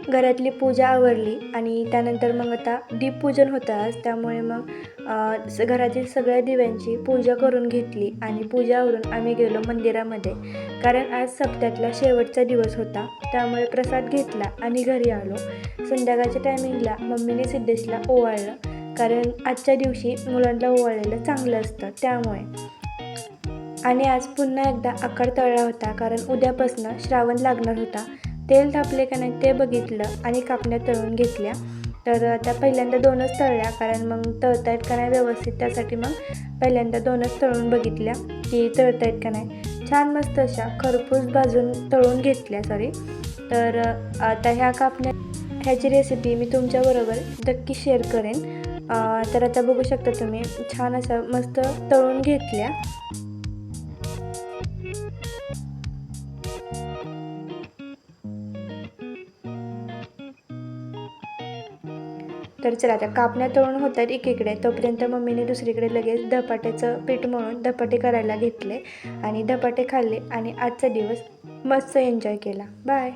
घरातली पूजा आवरली आणि त्यानंतर मग आता दीपपूजन होतं आज, त्यामुळे मग घरातील सगळ्या दिव्यांची पूजा करून घेतली आणि पूजावरून आम्ही गेलो मंदिरामध्ये. कारण आज सप्त्यातला शेवटचा दिवस होता, त्यामुळे प्रसाद घेतला आणि घरी आलो. संध्याकाळच्या टायमिंगला मम्मीने सिद्धेशला ओवाळलं, कारण आजच्या दिवशी मुलांना ओवाळलेलं चांगलं असतं त्यामुळे. आणि आज पुन्हा एकदा आखाड तळला होता, कारण उद्यापासून श्रावण लागणार होता. तेल तापले का नाही ते बघितलं आणि कापण्या तळून घेतल्या. तर आता पहिल्यांदा 2च तळल्या, कारण मग तळतायत का नाही व्यवस्थित, त्यासाठी मग पहिल्यांदा 2च तळून बघितल्या की तळतायत का नाही. छान मस्त अशा खरपूस तळून घेतल्या तर आता ह्याची रेसिपी मी तुमच्याबरोबर नक्की शेअर करेन. तर आता बघू शकता तुम्ही, छान अशा मस्त तळून घेतल्या. तर चला, आता कापण्या तळून होत आहेत एकीकडे, तोपर्यंत मम्मीने दुसरीकडे लगेच धपाट्याचं पीठ मळून धपाटे करायला घेतले आणि धपाटे खाल्ले आणि आजचा दिवस मस्त एन्जॉय केला. बाय.